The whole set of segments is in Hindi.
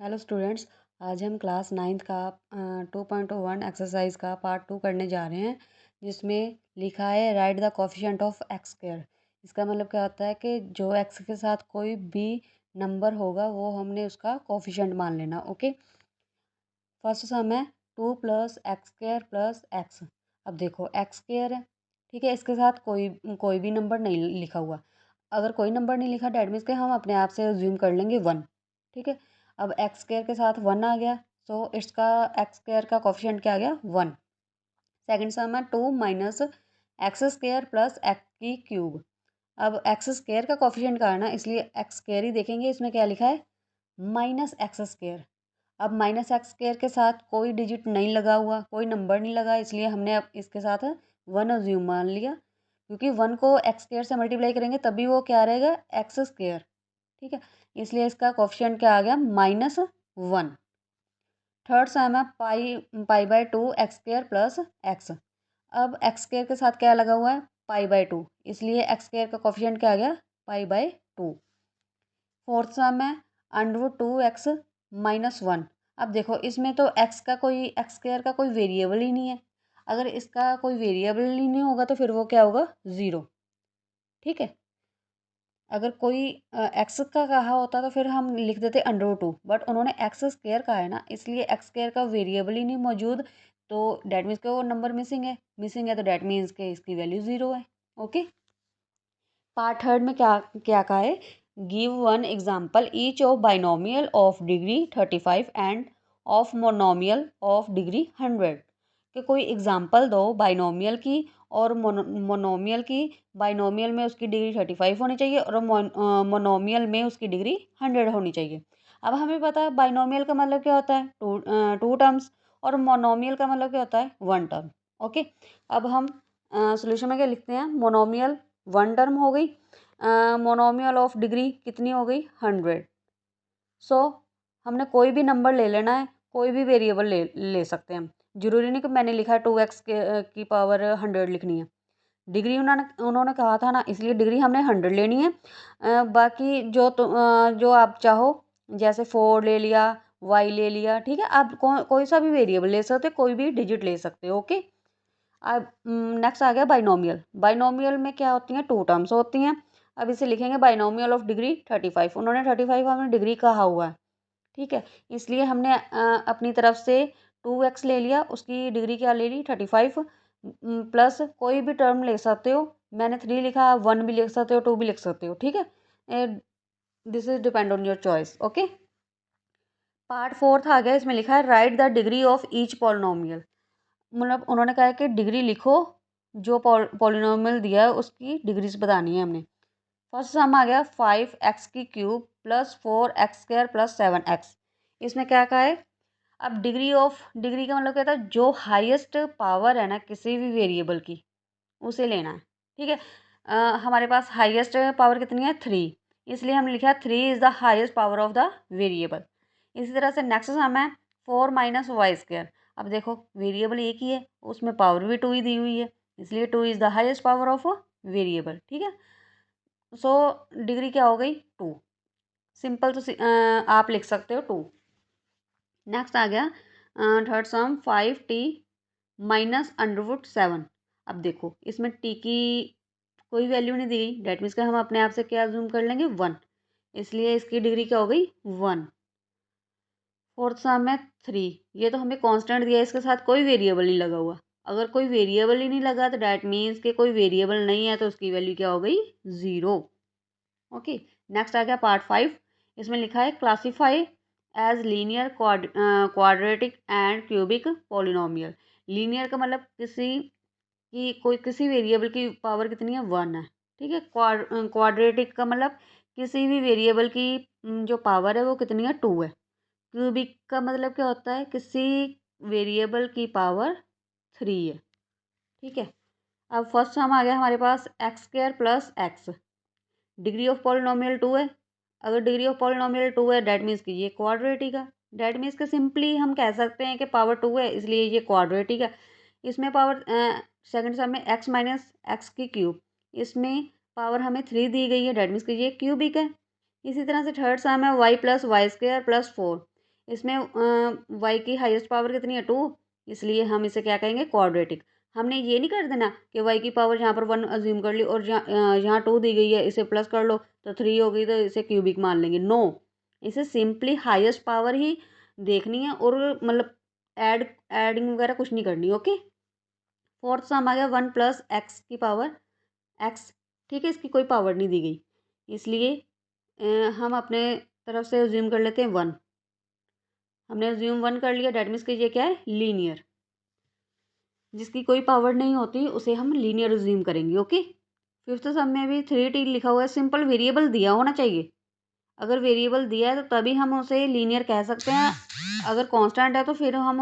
Hello students. आज हम क्लास नाइन्थ का 2.1 एक्सरसाइज का पार्ट 2 करने जा रहे हैं, जिसमें लिखा है write the coefficient of x square. इसका मतलब क्या होता है कि जो एक्स के साथ कोई भी नंबर होगा वो हमने उसका कोफिशिएंट मान लेना। ओके, फर्स्ट सम है 2 plus x square plus x. अब देखो एक्स स्क्वायर है, ठीक है, इसके साथ कोई कोई भी नंबर नहीं लिखा हुआ। अगर कोई नंबर नहीं लिखा डैट मीन्स के हम अपने आप से अज्यूम कर लेंगे 1। ठीक है, अब एक्स स्क्वायर के साथ 1 आ गया, सो इसका एक्स स्क्वायर का कोफिशिएंट क्या आ गया 1। सेकंड सम है 2 minus x square plus x की क्यूब। अब एक्स स्क्वायर का कोफिशिएंट का है ना, इसलिए एक्स स्क्वायर ही देखेंगे। इसमें क्या लिखा है माइनस एक्स स्क्वायर। अब माइनस एक्स स्क्वायर के साथ कोई डिजिट नहीं लगा हुआ, कोई नंबर नहीं लगा, इसलिए हमने अब इसके साथ 1 अज्यूम मान लिया, क्योंकि 1 को एक्स स्क्वायर से मल्टीप्लाई करेंगे तभी वो क्या रहेगा एक्स स्क्वायर। ठीक है, इसलिए इसका कोफिशिएंट क्या आ गया -1। थर्ड सम है pi pi by 2 x square plus x. अब एक्स स्क्वायर के साथ क्या लगा हुआ है पाई बाय 2, इसलिए एक्स स्क्वायर का कोफिशिएंट क्या आ गया पाई बाय 2। फोर्थ सम है √2x -1। अब देखो इसमें तो एक्स स्क्वायर का कोई वेरिएबल ही नहीं है। अगर इसका कोई वेरिएबल ही नहीं होगा तो फिर वो क्या होगा 0। ठीक है, अगर कोई एक्स का कहा होता तो फिर हम लिख देते √2, बट उन्होंने एक्स स्क्वायर कहा है ना, इसलिए एक्स स्क्वायर का वेरिएबल ही नहीं मौजूद, तो डैट मीन्स के वो नंबर मिसिंग है तो डैट मीन्स के इसकी वैल्यू 0 है। ओके, पार्ट थर्ड में क्या क्या कहा है, give one example each of binomial of degree 35 end of monomial of degree 100। कि कोई एग्जाम्पल दो बाइनोमियल की और मोनोमियल की। बाइनोमियल में उसकी डिग्री 35 होनी चाहिए और मोनोमियल में उसकी डिग्री 100 होनी चाहिए। अब हमें पता है बाइनोमियल का मतलब क्या होता है टू टर्म्स, और मोनोमियल का मतलब क्या होता है 1 टर्म। ओके, अब हम सोल्यूशन में क्या लिखते हैं, मोनोमियल 1 टर्म हो गई, मोनोमियल ऑफ डिग्री कितनी हो गई 100। सो हमने कोई भी नंबर ले लेना है, कोई भी वेरिएबल ले ले सकते हैं हम। जरूरी नहीं कि मैंने लिखा है 2x की पावर 100 लिखनी है। डिग्री उन्होंने उन्होंने कहा था ना, इसलिए डिग्री हमने 100 लेनी है। बाकी जो आप चाहो, जैसे 4 ले लिया, y ले लिया, ठीक है, आप कोई सा भी वेरिएबल ले सकते हो, कोई भी डिजिट ले सकते हो। ओके, अब नेक्स्ट आ गया बाइनोमियल। बाइनोमियल में क्या होती हैं, 2 टर्म्स होती हैं। अब इसे लिखेंगे बाइनोमियल ऑफ डिग्री 35। उन्होंने 35 हमें डिग्री कहा हुआ है, ठीक है, इसलिए हमने अपनी तरफ से 2x ले लिया, उसकी डिग्री क्या ले ली 35, प्लस कोई भी टर्म ले सकते हो। मैंने 3 लिखा, 1 भी लिख सकते हो, 2 भी लिख सकते हो। ठीक है, this is depend on your choice. Okay, part fourth आ गया, इसमें लिखा है write the degree of each polynomial. मतलब उन्होंने कहा है कि डिग्री लिखो, जो पॉलिनोमियल दिया है उसकी डिग्रीज बतानी है हमने। फर्स्ट सम आ गया 5x की cube plus 4x² plus 7x। इसमें क्या कहा है, अब डिग्री का मतलब क्या था, जो हाईएस्ट पावर है ना किसी भी वेरिएबल की उसे लेना है। ठीक है, हमारे पास हाईएस्ट पावर कितनी है 3, इसलिए हमने लिखा 3 is the highest power of the variable. इसी तरह से नेक्स्ट सम है 4 - y²। अब देखो वेरिएबल एक ही है, उसमें पावर भी 2 ही दी हुई है, इसलिए 2 is the highest power of variable. ठीक है, सो डिग्री क्या हो गई 2। सिंपल, तो आप लिख सकते हो 2। नेक्स्ट आ गया थर्ड सम 5t -√7। अब देखो इसमें t की कोई वैल्यू नहीं दी गई, डेट मीन्स का हम अपने आप से क्या जूम कर लेंगे 1, इसलिए इसकी डिग्री क्या हो गई 1। फोर्थ सम है 3। ये तो हमें कांस्टेंट दिया है, इसके साथ कोई वेरिएबल नहीं लगा हुआ। अगर कोई वेरिएबल ही नहीं लगा तो डैट मीन्स के कोई वेरिएबल नहीं है, तो उसकी वैल्यू क्या हो गई 0। ओके, नेक्स्ट आ गया पार्ट 5। इसमें लिखा है classify as linear quadratic and cubic polynomial. Linear का मतलब किसी वेरिएबल की पावर कितनी है 1 है। ठीक है, क्वाड्रेटिक का मतलब किसी भी वेरिएबल की जो पावर है वो कितनी है 2 है। क्यूबिक का मतलब क्या होता है, किसी वेरिएबल की पावर 3 है। ठीक है, अब फर्स्ट हम आ गया हमारे पास x² plus x. Degree of polynomial 2 है। अगर डिग्री ऑफ पॉलिनोमियल 2 है डैट मीन्स कि ये क्वाड्रेटिक है। डैट मीन्स कि सिंपली हम कह सकते हैं कि पावर 2 है, इसलिए ये क्वाड्रेटिक है। इसमें पावर सेकंड सम में x - x की क्यूब, इसमें पावर हमें 3 दी गई है, डैट मीन्स कि ये क्यूबिक है। इसी तरह से थर्ड सम है y + y² + 4। इसमें y की हाईएस्ट पावर कितनी है 2, इसलिए हम इसे क्या कहेंगे क्वाड्रेटिक। हमने ये नहीं कर देना कि y की पावर यहाँ पर 1 अज्यूम कर ली और यहाँ 2 दी गई है, इसे प्लस कर लो तो 3 हो गई तो इसे क्यूबिक मान लेंगे। नो, इसे सिंपली हाईएस्ट पावर ही देखनी है और मतलब एडिंग वगैरह कुछ नहीं करनी। ओके, फोर्थ सम आ गया 1 प्लस एक्स की पावर एक्स। ठीक है, इसकी कोई पावर नहीं दी गई, इसलिए हम अपने तरफ से अज्यूम कर लेते हैं 1। हमने अज्यूम 1 कर लिया, डेट मीन्स कि ये क्या है लीनियर। जिसकी कोई पावर नहीं होती उसे हम लीनियर अज्यूम करेंगे। ओके, फिफ्थ सम में भी 3t लिखा हुआ है, सिंपल वेरिएबल दिया होना चाहिए। अगर वेरिएबल दिया है तो तभी हम उसे लीनियर कह सकते हैं, अगर कांस्टेंट है तो फिर हम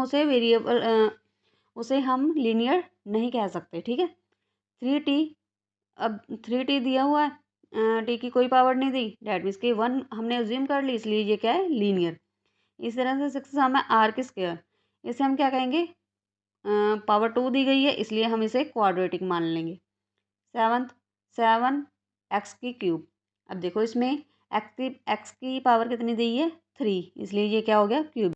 उसे हम लीनियर नहीं कह सकते। ठीक है, 3t, अब 3t दिया हुआ है, टी की कोई पावर नहीं दी, डैट मीन्स कि 1 हमने अज्यूम कर ली, इसलिए ये क्या है लीनियर। इस तरह से सिक्स सम है आर की स्क्वायर, इसे हम क्या कहेंगे पावर 2 दी गई है, इसलिए हम इसे क्वाड्रेटिक मान लेंगे। सेवन्थ, 7 एक्स की क्यूब। अब देखो इसमें एक्स की पावर कितनी दी है 3, इसलिए ये क्या हो गया क्यूब।